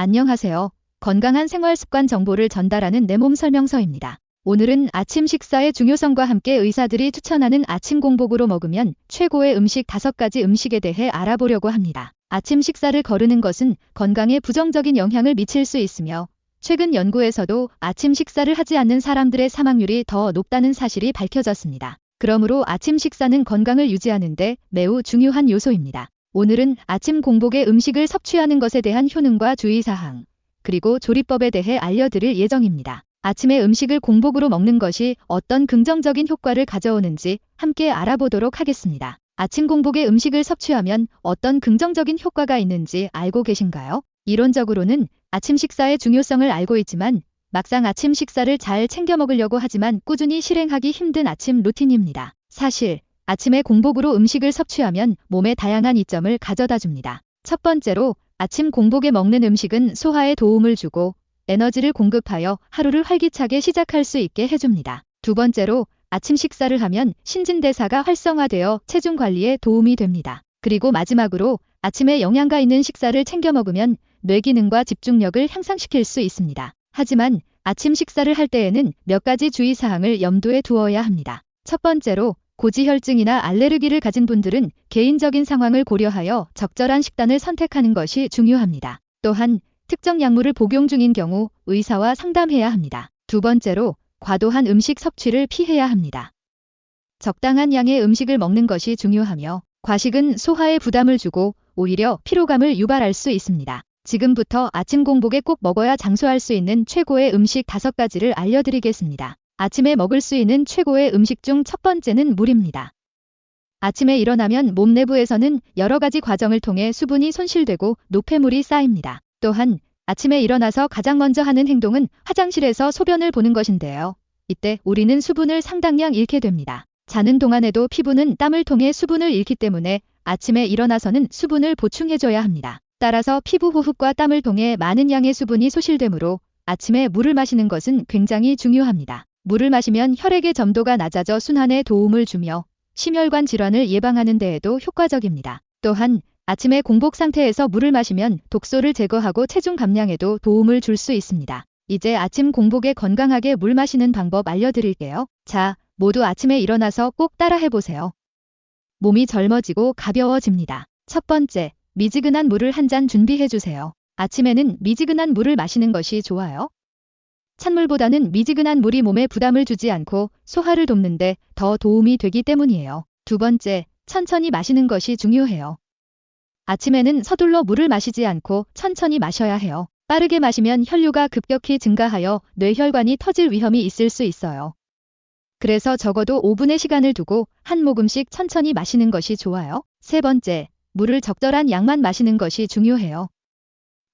안녕하세요. 건강한 생활 습관 정보를 전달하는 내 몸 설명서입니다. 오늘은 아침 식사의 중요성과 함께 의사들이 추천하는 아침 공복으로 먹으면 최고의 음식 5가지 음식에 대해 알아보려고 합니다. 아침 식사를 거르는 것은 건강에 부정적인 영향을 미칠 수 있으며 최근 연구에서도 아침 식사를 하지 않는 사람들의 사망률이 더 높다는 사실이 밝혀졌습니다. 그러므로 아침 식사는 건강을 유지하는 데 매우 중요한 요소입니다. 오늘은 아침 공복에 음식을 섭취하는 것에 대한 효능과 주의사항, 그리고 조리법에 대해 알려드릴 예정입니다. 아침에 음식을 공복으로 먹는 것이 어떤 긍정적인 효과를 가져오는지 함께 알아보도록 하겠습니다. 아침 공복에 음식을 섭취하면 어떤 긍정적인 효과가 있는지 알고 계신가요? 이론적으로는 아침 식사의 중요성을 알고 있지만 막상 아침 식사를 잘 챙겨 먹으려고 하지만 꾸준히 실행하기 힘든 아침 루틴입니다. 사실 아침에 공복으로 음식을 섭취하면 몸에 다양한 이점을 가져다 줍니다. 첫 번째로 아침 공복에 먹는 음식은 소화에 도움을 주고 에너지를 공급하여 하루를 활기차게 시작할 수 있게 해줍니다. 두 번째로 아침 식사를 하면 신진대사가 활성화되어 체중 관리에 도움이 됩니다. 그리고 마지막으로 아침에 영양가 있는 식사를 챙겨 먹으면 뇌 기능과 집중력을 향상시킬 수 있습니다. 하지만 아침 식사를 할 때에는 몇 가지 주의사항을 염두에 두어야 합니다. 첫 번째로 고지혈증이나 알레르기를 가진 분들은 개인적인 상황을 고려하여 적절한 식단을 선택하는 것이 중요합니다. 또한 특정 약물을 복용 중인 경우 의사와 상담해야 합니다. 두 번째로 과도한 음식 섭취를 피해야 합니다. 적당한 양의 음식을 먹는 것이 중요하며 과식은 소화에 부담을 주고 오히려 피로감을 유발할 수 있습니다. 지금부터 아침 공복에 꼭 먹어야 장수할 수 있는 최고의 음식 5가지를 알려드리겠습니다. 아침에 먹을 수 있는 최고의 음식 중 첫 번째는 물입니다. 아침에 일어나면 몸 내부에서는 여러 가지 과정을 통해 수분이 손실되고 노폐물이 쌓입니다. 또한 아침에 일어나서 가장 먼저 하는 행동은 화장실에서 소변을 보는 것인데요. 이때 우리는 수분을 상당량 잃게 됩니다. 자는 동안에도 피부는 땀을 통해 수분을 잃기 때문에 아침에 일어나서는 수분을 보충해줘야 합니다. 따라서 피부 호흡과 땀을 통해 많은 양의 수분이 소실되므로 아침에 물을 마시는 것은 굉장히 중요합니다. 물을 마시면 혈액의 점도가 낮아져 순환에 도움을 주며 심혈관 질환을 예방하는 데에도 효과적입니다. 또한 아침에 공복 상태에서 물을 마시면 독소를 제거하고 체중 감량에도 도움을 줄 수 있습니다. 이제 아침 공복에 건강하게 물 마시는 방법 알려드릴게요. 자, 모두 아침에 일어나서 꼭 따라해보세요. 몸이 젊어지고 가벼워집니다. 첫 번째, 미지근한 물을 한 잔 준비해주세요. 아침에는 미지근한 물을 마시는 것이 좋아요. 찬물보다는 미지근한 물이 몸에 부담을 주지 않고 소화를 돕는데 더 도움이 되기 때문이에요. 두 번째, 천천히 마시는 것이 중요해요. 아침에는 서둘러 물을 마시지 않고 천천히 마셔야 해요. 빠르게 마시면 혈류가 급격히 증가하여 뇌혈관이 터질 위험이 있을 수 있어요. 그래서 적어도 5분의 시간을 두고 한 모금씩 천천히 마시는 것이 좋아요. 세 번째, 물을 적절한 양만 마시는 것이 중요해요.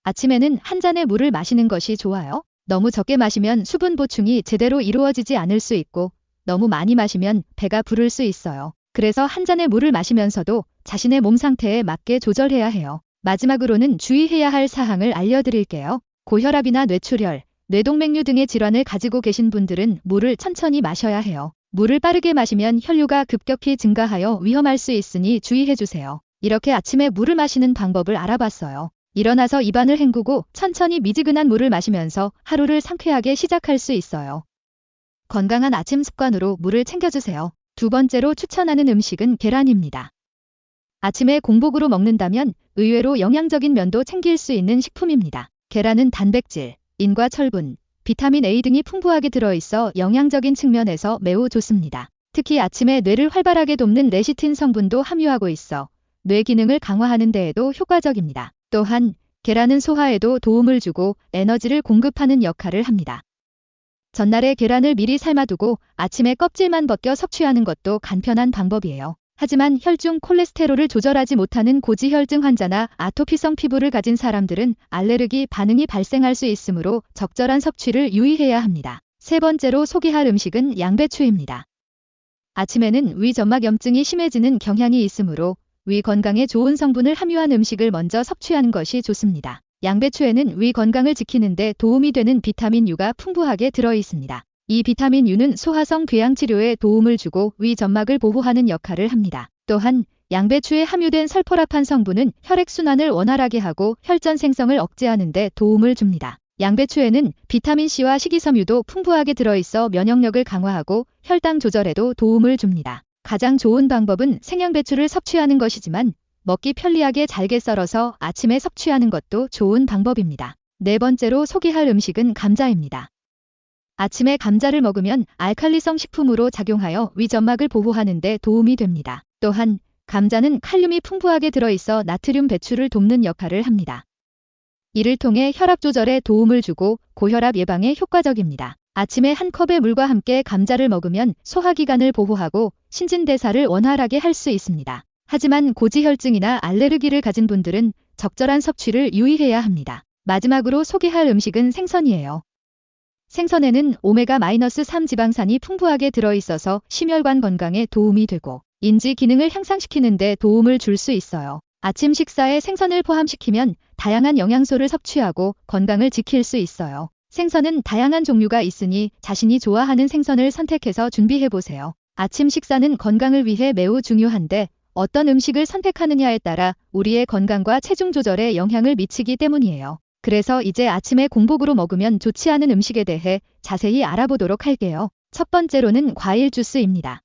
아침에는 한 잔의 물을 마시는 것이 좋아요. 너무 적게 마시면 수분 보충이 제대로 이루어지지 않을 수 있고 너무 많이 마시면 배가 부를 수 있어요. 그래서 한 잔의 물을 마시면서도 자신의 몸 상태에 맞게 조절해야 해요. 마지막으로는 주의해야 할 사항을 알려드릴게요. 고혈압이나 뇌출혈, 뇌동맥류 등의 질환을 가지고 계신 분들은 물을 천천히 마셔야 해요. 물을 빠르게 마시면 혈류가 급격히 증가하여 위험할 수 있으니 주의해주세요. 이렇게 아침에 물을 마시는 방법을 알아봤어요. 일어나서 입안을 헹구고 천천히 미지근한 물을 마시면서 하루를 상쾌하게 시작할 수 있어요. 건강한 아침 습관으로 물을 챙겨주세요. 두 번째로 추천하는 음식은 계란입니다. 아침에 공복으로 먹는다면 의외로 영양적인 면도 챙길 수 있는 식품입니다. 계란은 단백질, 인과 철분, 비타민 A 등이 풍부하게 들어있어 영양적인 측면에서 매우 좋습니다. 특히 아침에 뇌를 활발하게 돕는 레시틴 성분도 함유하고 있어 뇌 기능을 강화하는 데에도 효과적입니다. 또한 계란은 소화에도 도움을 주고 에너지를 공급하는 역할을 합니다. 전날에 계란을 미리 삶아두고 아침에 껍질만 벗겨 섭취하는 것도 간편한 방법이에요. 하지만 혈중 콜레스테롤을 조절하지 못하는 고지혈증 환자나 아토피성 피부를 가진 사람들은 알레르기 반응이 발생할 수 있으므로 적절한 섭취를 유의해야 합니다. 세 번째로 소개할 음식은 양배추입니다. 아침에는 위 점막염증이 심해지는 경향이 있으므로 위 건강에 좋은 성분을 함유한 음식을 먼저 섭취하는 것이 좋습니다. 양배추에는 위 건강을 지키는 데 도움이 되는 비타민 U가 풍부하게 들어있습니다. 이 비타민 U는 소화성 궤양 치료에 도움을 주고 위 점막을 보호하는 역할을 합니다. 또한 양배추에 함유된 설포라판 성분은 혈액순환을 원활하게 하고 혈전 생성을 억제하는 데 도움을 줍니다. 양배추에는 비타민C와 식이섬유도 풍부하게 들어있어 면역력을 강화하고 혈당 조절에도 도움을 줍니다. 가장 좋은 방법은 생양배추를 섭취하는 것이지만 먹기 편리하게 잘게 썰어서 아침에 섭취하는 것도 좋은 방법입니다. 네 번째로 소개할 음식은 감자입니다. 아침에 감자를 먹으면 알칼리성 식품으로 작용하여 위점막을 보호하는 데 도움이 됩니다. 또한 감자는 칼륨이 풍부하게 들어있어 나트륨 배출을 돕는 역할을 합니다. 이를 통해 혈압 조절에 도움을 주고 고혈압 예방에 효과적입니다. 아침에 한 컵의 물과 함께 감자를 먹으면 소화기관을 보호하고 신진대사를 원활하게 할 수 있습니다. 하지만 고지혈증이나 알레르기를 가진 분들은 적절한 섭취를 유의해야 합니다. 마지막으로 소개할 음식은 생선이에요. 생선에는 오메가-3 지방산이 풍부하게 들어있어서 심혈관 건강에 도움이 되고 인지 기능을 향상시키는 데 도움을 줄 수 있어요. 아침 식사에 생선을 포함시키면 다양한 영양소를 섭취하고 건강을 지킬 수 있어요. 생선은 다양한 종류가 있으니 자신이 좋아하는 생선을 선택해서 준비해보세요. 아침 식사는 건강을 위해 매우 중요한데 어떤 음식을 선택하느냐에 따라 우리의 건강과 체중 조절에 영향을 미치기 때문이에요. 그래서 이제 아침에 공복으로 먹으면 좋지 않은 음식에 대해 자세히 알아보도록 할게요. 첫 번째로는 과일 주스입니다.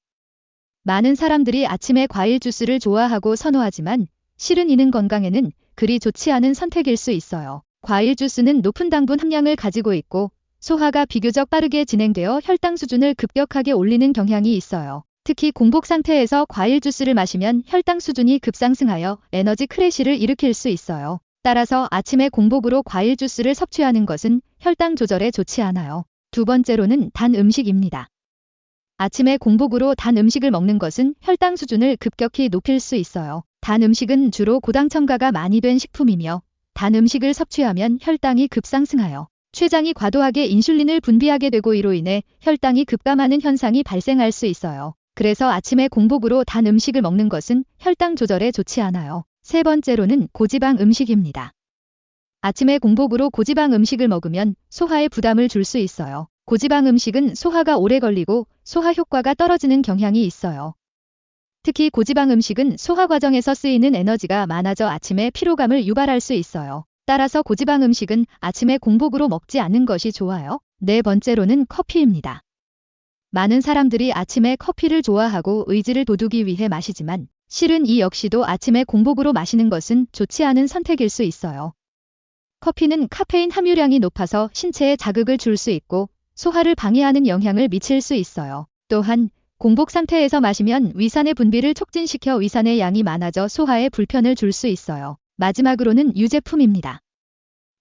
많은 사람들이 아침에 과일 주스를 좋아하고 선호하지만 실은 이는 건강에는 그리 좋지 않은 선택일 수 있어요. 과일 주스는 높은 당분 함량을 가지고 있고 소화가 비교적 빠르게 진행되어 혈당 수준을 급격하게 올리는 경향이 있어요. 특히 공복 상태에서 과일 주스를 마시면 혈당 수준이 급상승하여 에너지 크래시를 일으킬 수 있어요. 따라서 아침에 공복으로 과일 주스를 섭취하는 것은 혈당 조절에 좋지 않아요. 두 번째로는 단 음식입니다. 아침에 공복으로 단 음식을 먹는 것은 혈당 수준을 급격히 높일 수 있어요. 단 음식은 주로 고당 첨가가 많이 된 식품이며 단 음식을 섭취하면 혈당이 급상승하여 췌장이 과도하게 인슐린을 분비하게 되고 이로 인해 혈당이 급감하는 현상이 발생할 수 있어요. 그래서 아침에 공복으로 단 음식을 먹는 것은 혈당 조절에 좋지 않아요. 세 번째로는 고지방 음식입니다. 아침에 공복으로 고지방 음식을 먹으면 소화에 부담을 줄 수 있어요. 고지방 음식은 소화가 오래 걸리고 소화 효과가 떨어지는 경향이 있어요. 특히 고지방 음식은 소화 과정에서 쓰이는 에너지가 많아져 아침에 피로감을 유발할 수 있어요. 따라서 고지방 음식은 아침에 공복으로 먹지 않는 것이 좋아요. 네 번째로는 커피입니다. 많은 사람들이 아침에 커피를 좋아하고 의지를 돋우기 위해 마시지만 실은 이 역시도 아침에 공복으로 마시는 것은 좋지 않은 선택일 수 있어요. 커피는 카페인 함유량이 높아서 신체에 자극을 줄 수 있고 소화를 방해하는 영향을 미칠 수 있어요. 또한 공복 상태에서 마시면 위산의 분비를 촉진시켜 위산의 양이 많아져 소화에 불편을 줄 수 있어요. 마지막으로는 유제품입니다.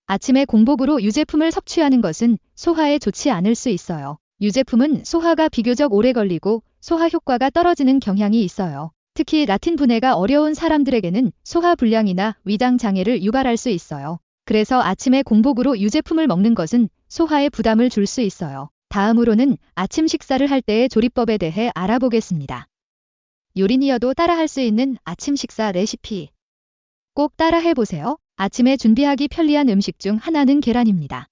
아침에 공복으로 유제품을 섭취하는 것은 소화에 좋지 않을 수 있어요. 유제품은 소화가 비교적 오래 걸리고 소화 효과가 떨어지는 경향이 있어요. 특히 라틴 분해가 어려운 사람들에게는 소화 불량이나 위장 장애를 유발할 수 있어요. 그래서 아침에 공복으로 유제품을 먹는 것은 소화에 부담을 줄 수 있어요. 다음으로는 아침 식사를 할 때의 조리법에 대해 알아보겠습니다. 요린이어도 따라할 수 있는 아침 식사 레시피. 꼭 따라해보세요. 아침에 준비하기 편리한 음식 중 하나는 계란입니다.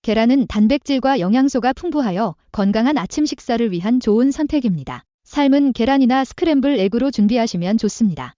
계란은 단백질과 영양소가 풍부하여 건강한 아침 식사를 위한 좋은 선택입니다. 삶은 계란이나 스크램블 에그로 준비하시면 좋습니다.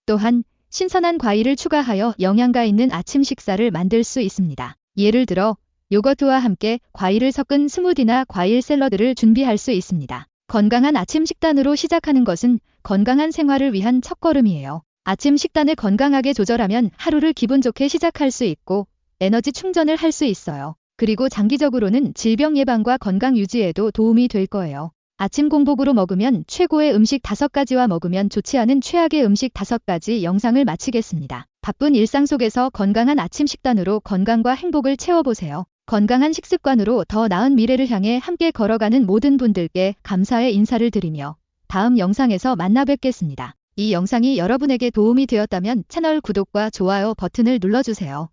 또한 신선한 과일을 추가하여 영양가 있는 아침 식사를 만들 수 있습니다. 예를 들어 요거트와 함께 과일을 섞은 스무디나 과일 샐러드를 준비할 수 있습니다. 건강한 아침 식단으로 시작하는 것은 건강한 생활을 위한 첫걸음이에요. 아침 식단을 건강하게 조절하면 하루를 기분 좋게 시작할 수 있고 에너지 충전을 할 수 있어요. 그리고 장기적으로는 질병 예방과 건강 유지에도 도움이 될 거예요. 아침 공복으로 먹으면 최고의 음식 5가지와 먹으면 좋지 않은 최악의 음식 5가지 영상을 마치겠습니다. 바쁜 일상 속에서 건강한 아침 식단으로 건강과 행복을 채워보세요. 건강한 식습관으로 더 나은 미래를 향해 함께 걸어가는 모든 분들께 감사의 인사를 드리며 다음 영상에서 만나 뵙겠습니다. 이 영상이 여러분에게 도움이 되었다면 채널 구독과 좋아요 버튼을 눌러주세요.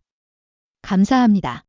감사합니다.